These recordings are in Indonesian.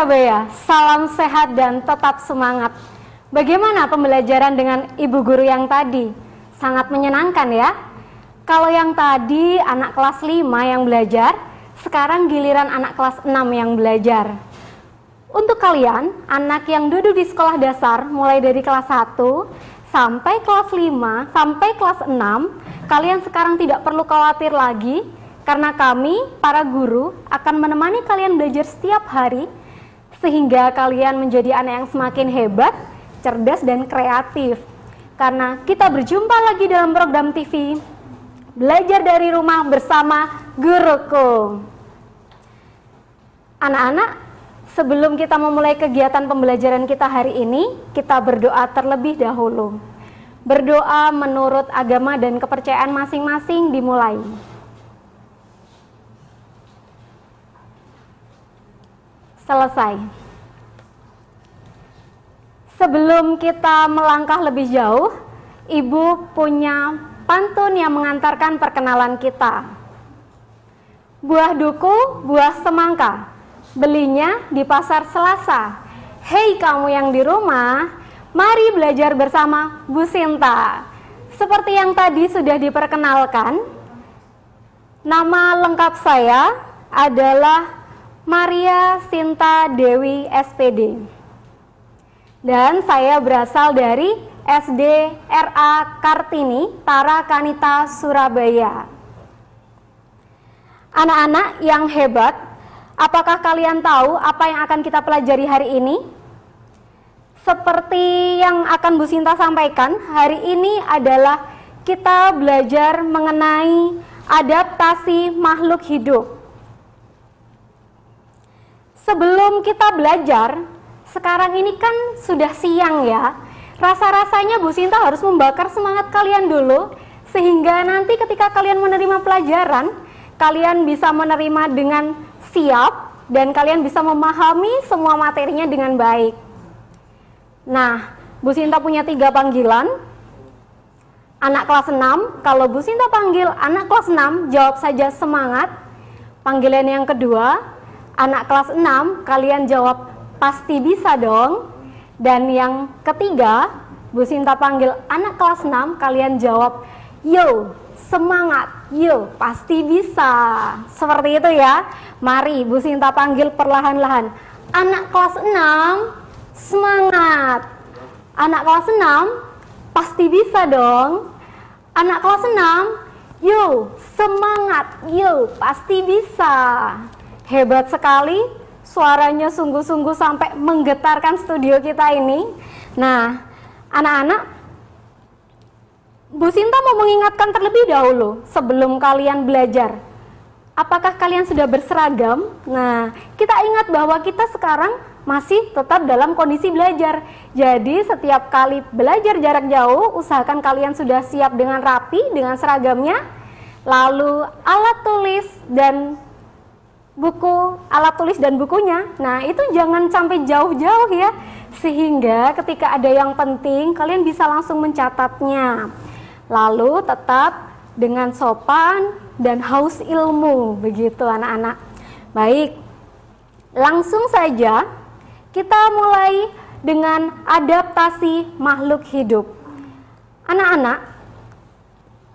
Surabaya, salam sehat dan tetap semangat. Bagaimana pembelajaran dengan ibu guru yang tadi? Sangat menyenangkan ya. Kalau yang tadi anak kelas 5 yang belajar, sekarang giliran anak kelas 6 yang belajar. Untuk kalian, anak yang duduk di sekolah dasar mulai dari kelas 1 sampai kelas 5 sampai kelas 6, kalian sekarang tidak perlu khawatir lagi karena kami, para guru, akan menemani kalian belajar setiap hari sehingga kalian menjadi anak yang semakin hebat, cerdas, dan kreatif. Karena kita berjumpa lagi dalam program TV Belajar dari Rumah bersama Guruku. Anak-anak, sebelum kita memulai kegiatan pembelajaran kita hari ini, kita berdoa terlebih dahulu. Berdoa menurut agama dan kepercayaan masing-masing dimulai. Selesai. Sebelum kita melangkah lebih jauh, Ibu punya pantun yang mengantarkan perkenalan kita. Buah duku, buah semangka, belinya di pasar Selasa. Hei kamu yang di rumah, mari belajar bersama Bu Sinta. Seperti yang tadi sudah diperkenalkan, nama lengkap saya adalah Maria Sinta Dewi SPD. Dan saya berasal dari SD RA Kartini, Tara Kanita, Surabaya. Anak-anak yang hebat, apakah kalian tahu apa yang akan kita pelajari hari ini? Seperti yang akan Bu Sinta sampaikan, hari ini adalah kita belajar mengenai adaptasi makhluk hidup. Sebelum kita belajar, sekarang ini kan sudah siang ya. Rasa-rasanya Bu Sinta harus membakar semangat kalian dulu, sehingga nanti ketika kalian menerima pelajaran, kalian bisa menerima dengan siap, dan kalian bisa memahami semua materinya dengan baik. Nah, Bu Sinta punya 3 panggilan. Anak kelas 6, kalau Bu Sinta panggil anak kelas 6, jawab saja semangat. Panggilan yang kedua, anak kelas 6, kalian jawab pasti bisa dong. Dan yang ketiga, Bu Sinta panggil anak kelas 6, kalian jawab yo, semangat, yo, pasti bisa. Seperti itu ya. Mari Bu Sinta panggil perlahan-lahan. Anak kelas 6, semangat. Anak kelas 6, pasti bisa dong. Anak kelas 6, yo, semangat, yo, pasti bisa. Hebat sekali, suaranya sungguh-sungguh sampai menggetarkan studio kita ini. Nah, anak-anak, Bu Sinta mau mengingatkan terlebih dahulu sebelum kalian belajar. Apakah kalian sudah berseragam? Nah, kita ingat bahwa kita sekarang masih tetap dalam kondisi belajar. Jadi setiap kali belajar jarak jauh, usahakan kalian sudah siap dengan rapi, dengan seragamnya. Lalu alat tulis dan buku, alat tulis dan bukunya. Nah, itu jangan sampai jauh-jauh ya. Sehingga ketika ada yang penting, kalian bisa langsung mencatatnya. Lalu tetap dengan sopan dan haus ilmu, begitu anak-anak. Baik, langsung saja kita mulai dengan adaptasi makhluk hidup. Anak-anak,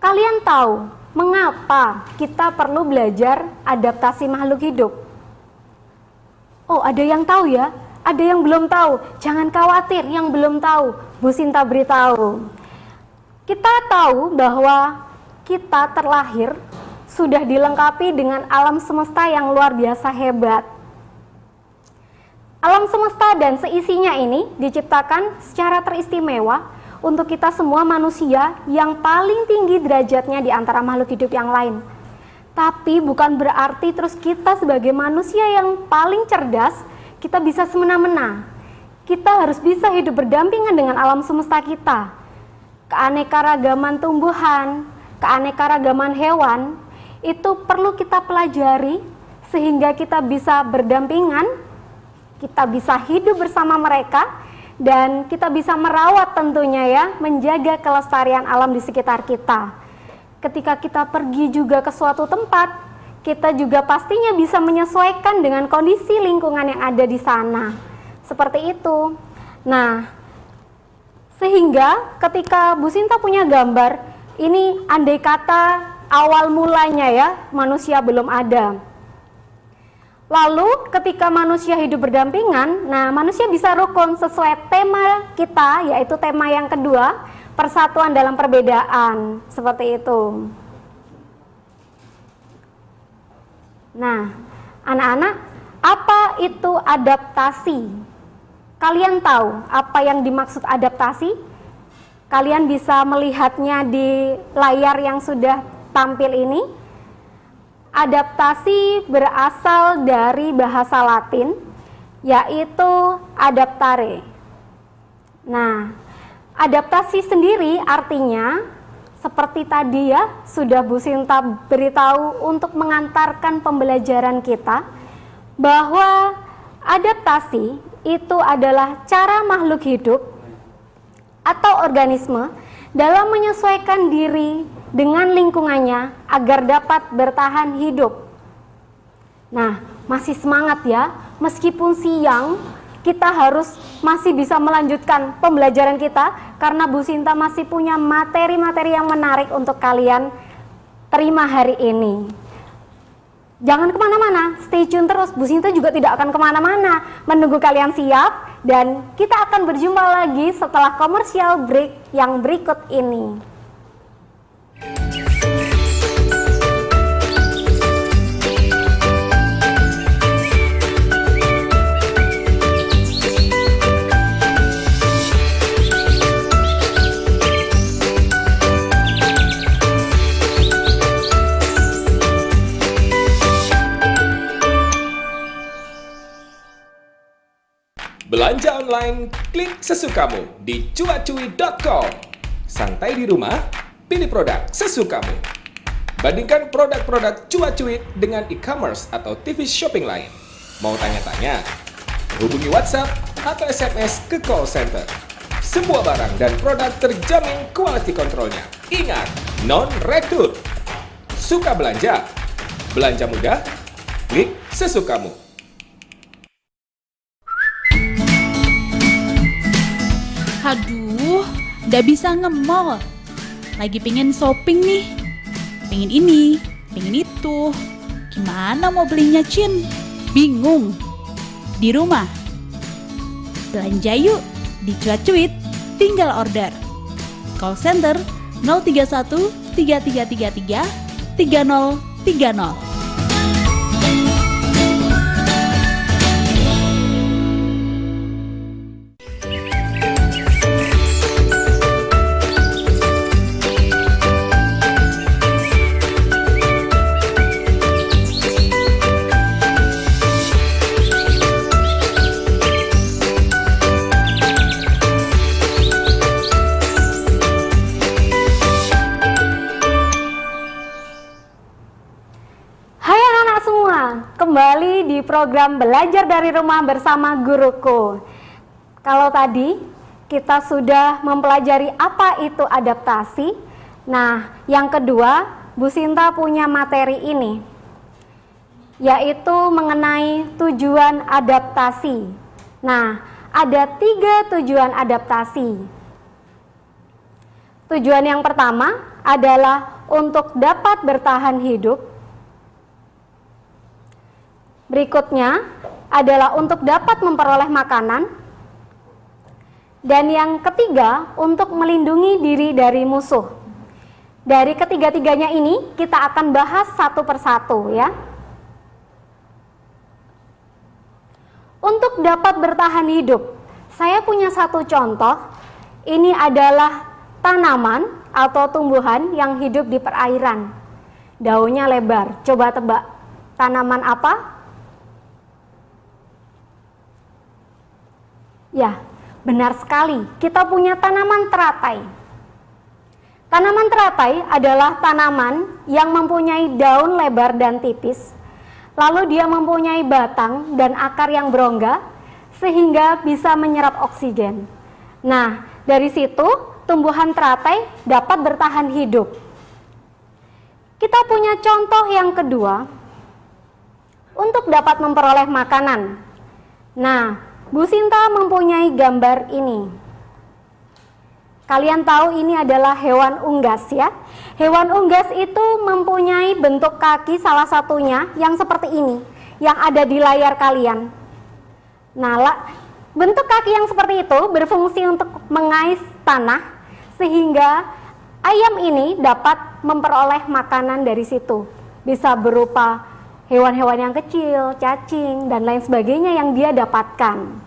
kalian tahu mengapa kita perlu belajar adaptasi makhluk hidup? Oh, ada yang tahu ya? Ada yang belum tahu? Jangan khawatir, yang belum tahu, Bu Sinta beritahu. Kita tahu bahwa kita terlahir sudah dilengkapi dengan alam semesta yang luar biasa hebat. Alam semesta dan seisinya ini diciptakan secara teristimewa untuk kita semua manusia yang paling tinggi derajatnya di antara makhluk hidup yang lain. Tapi bukan berarti terus kita sebagai manusia yang paling cerdas, kita bisa semena-mena. Kita harus bisa hidup berdampingan dengan alam semesta kita. Keanekaragaman tumbuhan, keanekaragaman hewan, itu perlu kita pelajari sehingga kita bisa berdampingan, kita bisa hidup bersama mereka, dan kita bisa merawat tentunya ya, menjaga kelestarian alam di sekitar kita. Ketika kita pergi juga ke suatu tempat, kita juga pastinya bisa menyesuaikan dengan kondisi lingkungan yang ada di sana. Seperti itu. Nah, sehingga ketika Bu Sinta punya gambar, ini andai kata awal mulanya ya, manusia belum ada. Lalu ketika manusia hidup berdampingan, nah manusia bisa rukun sesuai tema kita, yaitu tema yang kedua, persatuan dalam perbedaan, seperti itu. Nah, anak-anak, apa itu adaptasi? Kalian tahu apa yang dimaksud adaptasi? Kalian bisa melihatnya di layar yang sudah tampil ini. Adaptasi berasal dari bahasa Latin, yaitu adaptare. Nah, adaptasi sendiri artinya seperti tadi ya, sudah Bu Sinta beritahu untuk mengantarkan pembelajaran kita, bahwa adaptasi itu adalah cara makhluk hidup atau organisme dalam menyesuaikan diri dengan lingkungannya agar dapat bertahan hidup. Nah, masih semangat ya, meskipun siang kita harus masih bisa melanjutkan pembelajaran kita karena Bu Sinta masih punya materi-materi yang menarik untuk kalian terima hari ini. Jangan kemana-mana, stay tune terus. Bu Sinta juga tidak akan kemana-mana, menunggu kalian siap, dan kita akan berjumpa lagi setelah komersial break yang berikut ini. Belanja online, klik sesukamu di cuacui.com. Santai di rumah, pilih produk sesukamu. Bandingkan produk-produk Cuacuit dengan e-commerce atau TV shopping lain. Mau tanya-tanya? Hubungi WhatsApp atau SMS ke call center. Semua barang dan produk terjamin quality controlnya. Ingat, non-retur. Suka belanja? Belanja mudah? Klik sesukamu. Aduh, gak bisa nge-mall. Lagi pengen shopping nih. Pengen ini, pengen itu. Gimana mau belinya, Cin? Bingung. Di rumah. Belanja yuk di Cuacuit, tinggal order. Call center 031 3333 3030. Kembali di program Belajar dari Rumah bersama Guruku. Kalau tadi kita sudah mempelajari apa itu adaptasi. Nah, yang kedua, Bu Sinta punya materi ini, yaitu mengenai tujuan adaptasi. Nah, ada 3 tujuan adaptasi. Tujuan yang pertama adalah untuk dapat bertahan hidup. Berikutnya adalah untuk dapat memperoleh makanan. Dan yang ketiga, untuk melindungi diri dari musuh. Dari ketiga-tiganya ini kita akan bahas satu persatu ya. Untuk dapat bertahan hidup, saya punya satu contoh. Ini adalah tanaman atau tumbuhan yang hidup di perairan. Daunnya lebar. Coba tebak, tanaman apa? Ya, benar sekali. Kita punya tanaman teratai. Tanaman teratai adalah tanaman yang mempunyai daun lebar dan tipis. Lalu dia mempunyai batang dan akar yang berongga sehingga bisa menyerap oksigen. Nah, dari situ tumbuhan teratai dapat bertahan hidup. Kita punya contoh yang kedua, untuk dapat memperoleh makanan. Nah, Bu Sinta mempunyai gambar ini. Kalian tahu ini adalah hewan unggas ya. Hewan unggas itu mempunyai bentuk kaki salah satunya yang seperti ini, yang ada di layar kalian. Nah, bentuk kaki yang seperti itu berfungsi untuk mengais tanah sehingga ayam ini dapat memperoleh makanan dari situ. Bisa berupa hewan-hewan yang kecil, cacing, dan lain sebagainya yang dia dapatkan.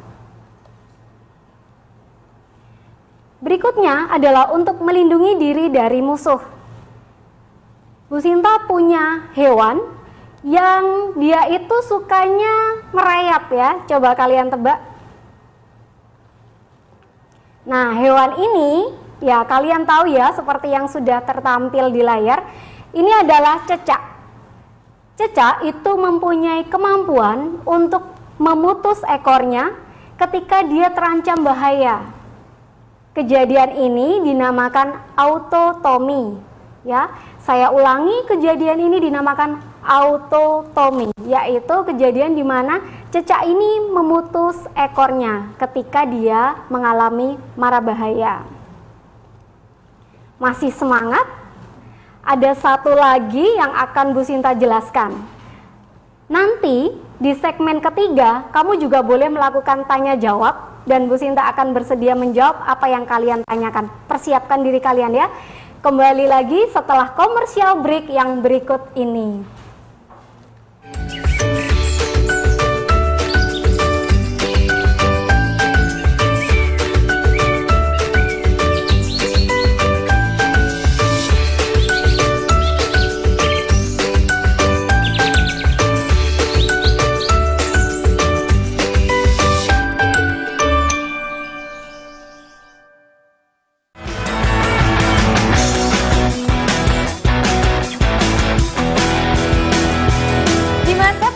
Berikutnya adalah untuk melindungi diri dari musuh. Bu Sinta punya hewan yang dia itu sukanya merayap ya. Coba kalian tebak. Nah, hewan ini ya kalian tahu ya, seperti yang sudah tertampil di layar. Ini adalah cecak. Cecak itu mempunyai kemampuan untuk memutus ekornya ketika dia terancam bahaya. Kejadian ini dinamakan autotomi. Ya, saya ulangi, kejadian ini dinamakan autotomi, yaitu kejadian di mana cecak ini memutus ekornya ketika dia mengalami mara bahaya. Masih semangat? Ada satu lagi yang akan Bu Sinta jelaskan. Nanti di segmen ketiga kamu juga boleh melakukan tanya jawab dan Bu Sinta akan bersedia menjawab apa yang kalian tanyakan. Persiapkan diri kalian ya. Kembali lagi setelah commercial break yang berikut ini.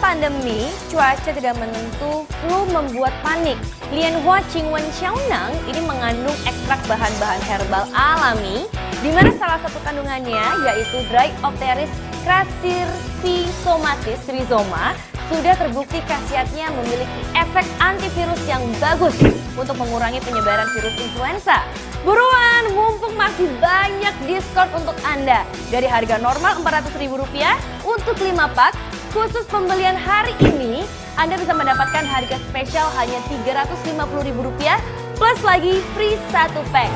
Pandemi, cuaca tidak menentu, flu membuat panik. Lianhua Qingwen Xiaonang ini mengandung ekstrak bahan-bahan herbal alami, di mana salah satu kandungannya yaitu Dryopteris crassirrhizomatis rhizoma sudah terbukti khasiatnya memiliki efek antivirus yang bagus untuk mengurangi penyebaran virus influenza. Buruan, mumpung masih banyak diskon untuk Anda. Dari harga normal Rp400.000 untuk 5 pak, khusus pembelian hari ini, Anda bisa mendapatkan harga spesial hanya Rp350.000 plus lagi free 1 pack.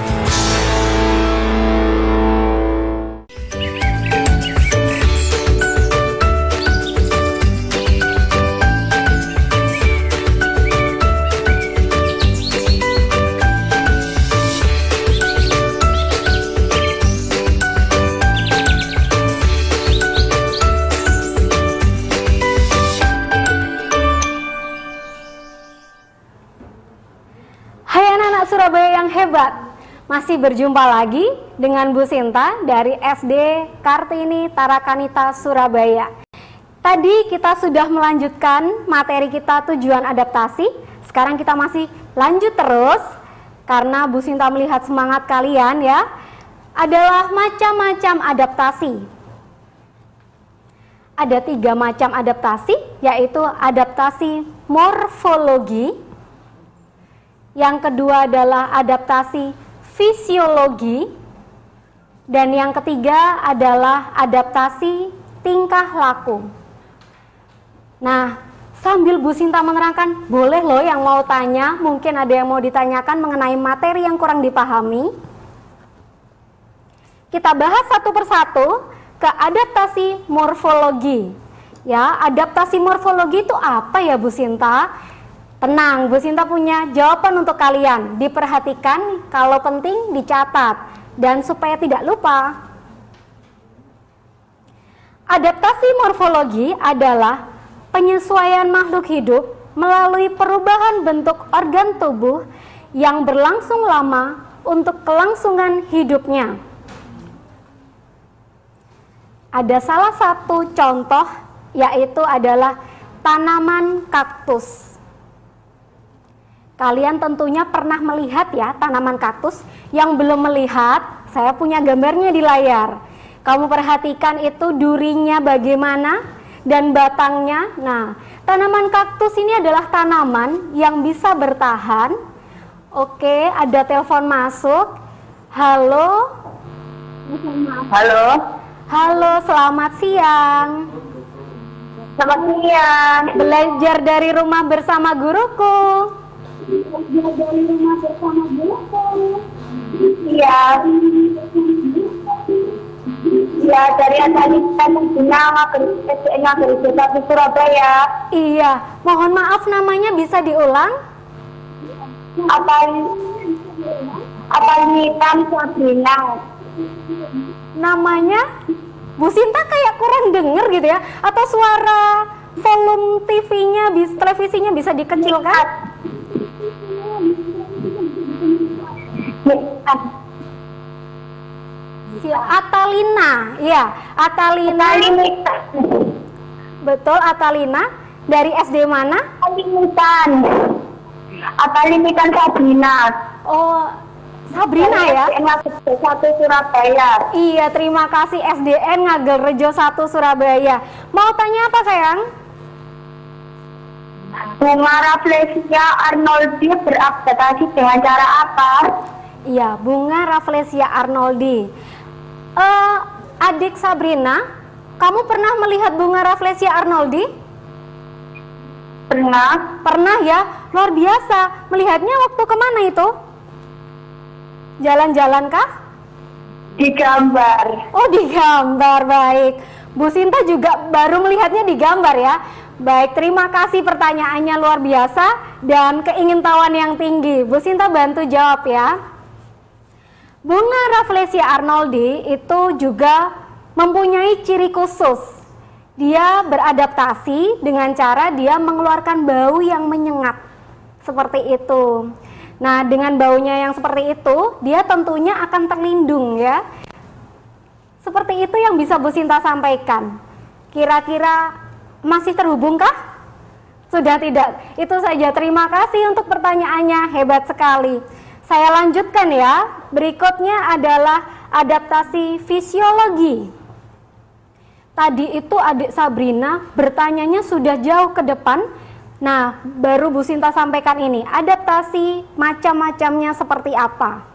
Surabaya yang hebat, masih berjumpa lagi dengan Bu Sinta dari SD Kartini Tarakanita Surabaya. Tadi kita sudah melanjutkan materi kita tujuan adaptasi. Sekarang kita masih lanjut terus karena Bu Sinta melihat semangat kalian ya. Adalah macam-macam adaptasi. Ada 3 macam adaptasi, yaitu adaptasi morfologi. Yang kedua adalah adaptasi fisiologi, dan yang ketiga adalah adaptasi tingkah laku. Nah, sambil Bu Sinta menerangkan, boleh loh yang mau tanya, mungkin ada yang mau ditanyakan mengenai materi yang kurang dipahami. Kita bahas satu persatu ke adaptasi morfologi. Ya, adaptasi morfologi itu apa ya Bu Sinta? Tenang, Bu Sinta punya jawaban untuk kalian. Diperhatikan, kalau penting dicatat, dan supaya tidak lupa. Adaptasi morfologi adalah penyesuaian makhluk hidup melalui perubahan bentuk organ tubuh yang berlangsung lama untuk kelangsungan hidupnya. Ada salah satu contoh, yaitu adalah tanaman kaktus. Kalian tentunya pernah melihat ya tanaman kaktus. Yang belum melihat, saya punya gambarnya di layar. Kamu perhatikan itu durinya bagaimana, dan batangnya. Nah, tanaman kaktus ini adalah tanaman yang bisa bertahan. Oke, ada telepon masuk. Halo. Halo. Halo, selamat siang. Selamat siang. Belajar dari rumah bersama guruku. Iya. Ya, dari Atalina Negeri 1 Surabaya. Iya, mohon maaf namanya bisa diulang? Atalina Sabrina. Namanya Bu Sinta kayak kurang denger gitu ya, atau suara volume TV-nya, televisinya bisa dikecilkan? Atalina, ya, Atalina. Betul, Atalina. Dari SD mana? Atalinitan Sabrina. Oh, Sabrina ya? SDN 1 Surabaya. Iya, terima kasih SDN Ngagelrejo 1 Surabaya. Mau tanya apa sayang? Bunga Rafflesia arnoldi beradaptasi dengan cara apa? Iya, bunga Rafflesia arnoldi. Adik Sabrina, kamu pernah melihat bunga Rafflesia arnoldi? Pernah. Pernah ya? Luar biasa. Melihatnya waktu kemana itu? Jalan-jalan kah? Di gambar. Oh, di gambar, baik. Bu Sinta juga baru melihatnya di gambar ya. Baik, terima kasih pertanyaannya luar biasa dan keingintahuan yang tinggi. Bu Sinta bantu jawab ya. Bunga Rafflesia arnoldi itu juga mempunyai ciri khusus. Dia beradaptasi dengan cara dia mengeluarkan bau yang menyengat. Seperti itu. Nah, dengan baunya yang seperti itu, dia tentunya akan terlindung ya. Seperti itu yang bisa Bu Sinta sampaikan. Kira-kira masih terhubungkah? Sudah tidak? Itu saja. Terima kasih untuk pertanyaannya, hebat sekali. Saya lanjutkan ya. Berikutnya adalah adaptasi fisiologi. Tadi itu adik Sabrina bertanyanya sudah jauh ke depan. Nah, baru Bu Sinta sampaikan ini. Adaptasi macam-macamnya seperti apa?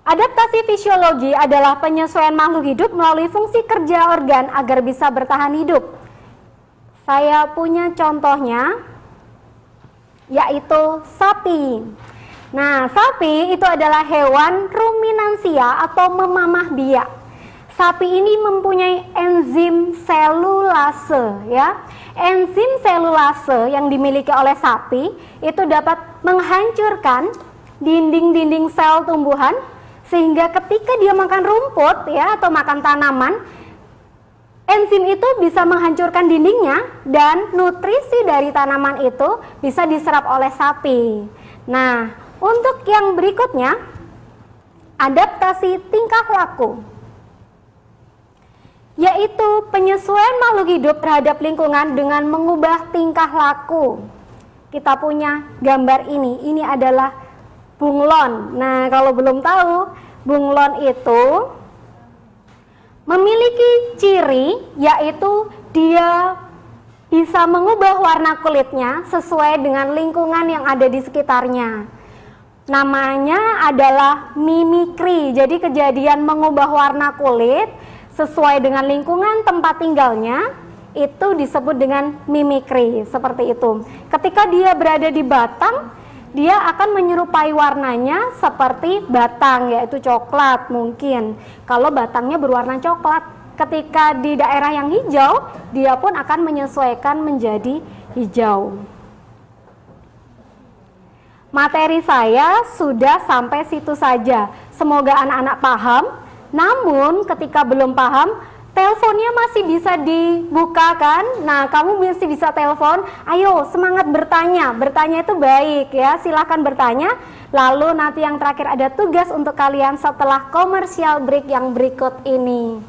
Adaptasi fisiologi adalah penyesuaian makhluk hidup melalui fungsi kerja organ agar bisa bertahan hidup. Saya punya contohnya, yaitu sapi. Nah, sapi itu adalah hewan ruminansia atau memamah biak. Sapi ini mempunyai enzim selulase ya. Enzim selulase yang dimiliki oleh sapi itu dapat menghancurkan dinding-dinding sel tumbuhan sehingga ketika dia makan rumput ya atau makan tanaman, enzim itu bisa menghancurkan dindingnya dan nutrisi dari tanaman itu bisa diserap oleh sapi. Nah, untuk yang berikutnya, adaptasi tingkah laku, yaitu penyesuaian makhluk hidup terhadap lingkungan dengan mengubah tingkah laku. Kita punya gambar ini adalah bunglon. Nah, kalau belum tahu, bunglon itu memiliki ciri yaitu dia bisa mengubah warna kulitnya sesuai dengan lingkungan yang ada di sekitarnya. Namanya adalah mimikri. Jadi kejadian mengubah warna kulit sesuai dengan lingkungan tempat tinggalnya itu disebut dengan mimikri, seperti itu. Ketika dia berada di batang, dia akan menyerupai warnanya seperti batang, yaitu coklat mungkin. Kalau batangnya berwarna coklat, ketika di daerah yang hijau, dia pun akan menyesuaikan menjadi hijau. Materi saya sudah sampai situ saja. Semoga anak-anak paham. Namun ketika belum paham, teleponnya masih bisa dibuka kan? Nah, kamu masih bisa telepon. Ayo semangat bertanya. Bertanya itu baik ya. Silakan bertanya. Lalu nanti yang terakhir ada tugas untuk kalian setelah commercial break yang berikut ini.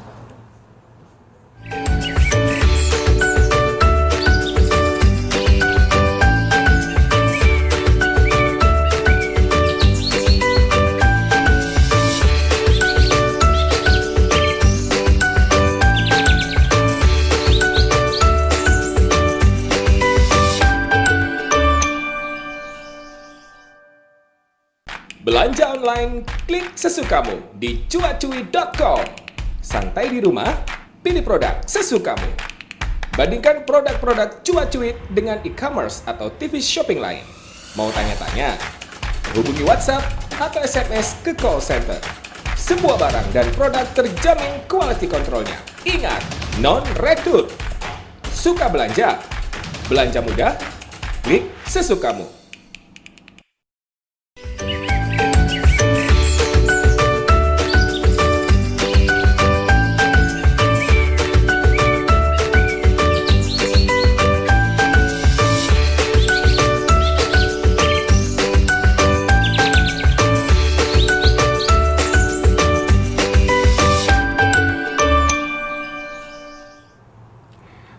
Belanja online, klik sesukamu di cuacui.com. Santai di rumah, pilih produk sesukamu. Bandingkan produk-produk Cuacuit dengan e-commerce atau TV shopping lain. Mau tanya-tanya? Hubungi WhatsApp atau SMS ke call center. Semua barang dan produk terjamin quality controlnya. Ingat, non-retur. Suka belanja? Belanja mudah? Klik sesukamu.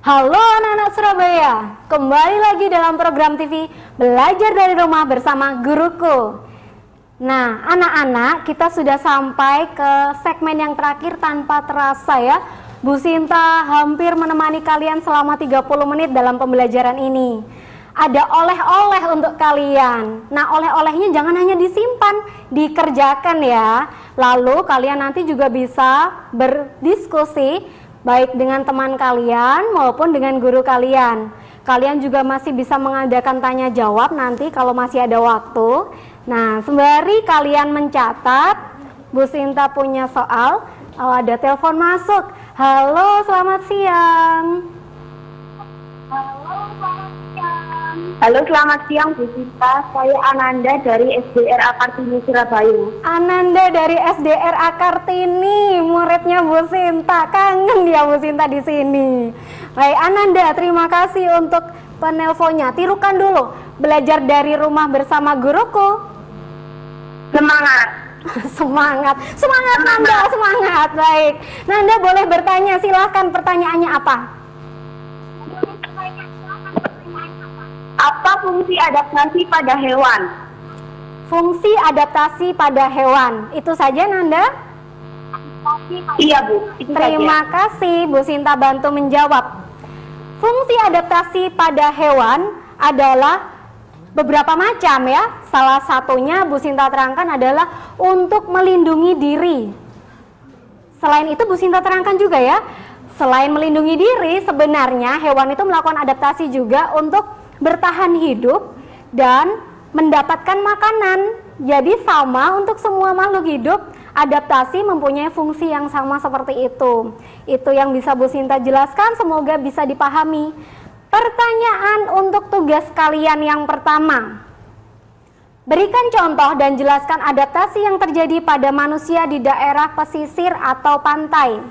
Halo anak-anak Surabaya, kembali lagi dalam program TV Belajar dari Rumah bersama Guruku. Nah anak-anak, kita sudah sampai ke segmen yang terakhir. Tanpa terasa ya, Bu Sinta hampir menemani kalian selama 30 menit dalam pembelajaran ini. Ada oleh-oleh untuk kalian. Nah oleh-olehnya jangan hanya disimpan, dikerjakan ya. Lalu kalian nanti juga bisa berdiskusi baik dengan teman kalian maupun dengan guru kalian. Kalian juga masih bisa mengadakan tanya jawab nanti kalau masih ada waktu. Nah, sembari kalian mencatat, Bu Sinta punya soal. Oh, ada telepon masuk. Halo, selamat siang. Halo, selamat siang Bu Sinta. Saya Ananda dari SDRA Kartini, Surabaya. Ananda dari SDRA Kartini, muridnya Bu Sinta. Kangen dia Bu Sinta di sini. Baik Ananda, terima kasih untuk penelponnya. Tirukan dulu, belajar dari rumah bersama guruku. Semangat. Semangat, semangat Nanda, semangat. Baik, Nanda boleh bertanya, silahkan pertanyaannya apa? Apa fungsi adaptasi pada hewan? Fungsi adaptasi pada hewan, itu saja Nanda? Iya Bu, itu Terima kasih Bu Sinta bantu menjawab. Fungsi adaptasi pada hewan adalah beberapa macam ya. Salah satunya Bu Sinta terangkan adalah untuk melindungi diri. Selain itu Bu Sinta terangkan juga ya, selain melindungi diri, sebenarnya hewan itu melakukan adaptasi juga untuk bertahan hidup dan mendapatkan makanan. Jadi sama untuk semua makhluk hidup, adaptasi mempunyai fungsi yang sama seperti itu. Itu yang bisa Bu Sinta jelaskan, semoga bisa dipahami. Pertanyaan untuk tugas kalian yang pertama. Berikan contoh dan jelaskan adaptasi yang terjadi pada manusia di daerah pesisir atau pantai.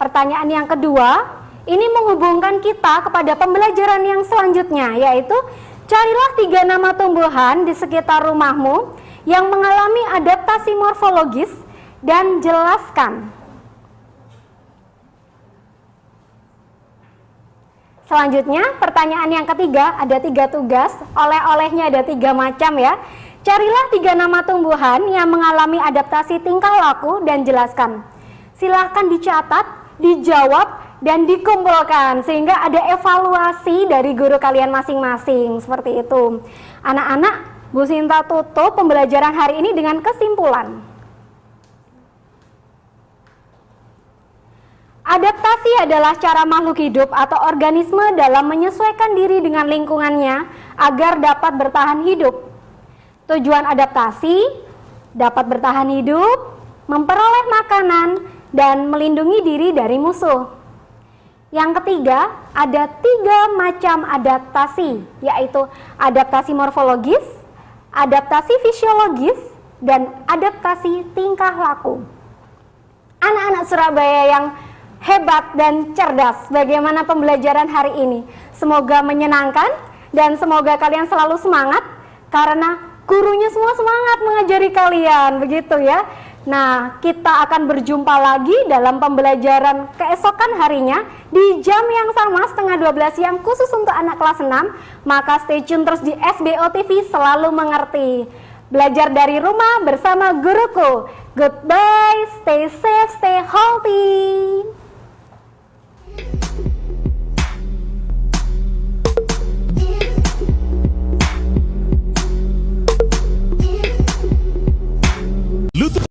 Pertanyaan yang kedua, ini menghubungkan kita kepada pembelajaran yang selanjutnya, yaitu carilah 3 nama tumbuhan di sekitar rumahmu yang mengalami adaptasi morfologis dan jelaskan. Selanjutnya, pertanyaan yang ketiga, ada 3 tugas, oleh-olehnya ada 3 macam ya. Carilah 3 nama tumbuhan yang mengalami adaptasi tingkah laku dan jelaskan. Silahkan dicatat, dijawab, dan dikumpulkan sehingga ada evaluasi dari guru kalian masing-masing. Seperti itu. Anak-anak, Bu Sinta tutup pembelajaran hari ini dengan kesimpulan. Adaptasi adalah cara makhluk hidup atau organisme dalam menyesuaikan diri dengan lingkungannya agar dapat bertahan hidup. Tujuan adaptasi dapat bertahan hidup, memperoleh makanan, dan melindungi diri dari musuh. Yang ketiga, ada 3 macam adaptasi, yaitu adaptasi morfologis, adaptasi fisiologis, dan adaptasi tingkah laku. Anak-anak Surabaya yang hebat dan cerdas, bagaimana pembelajaran hari ini? Semoga menyenangkan dan semoga kalian selalu semangat karena gurunya semua semangat mengajari kalian, begitu ya. Nah, kita akan berjumpa lagi dalam pembelajaran keesokan harinya di jam yang sama setengah 12 siang khusus untuk anak kelas 6. Maka stay tune terus di SBO TV, selalu mengerti. Belajar dari rumah bersama guruku. Goodbye, stay safe, stay healthy.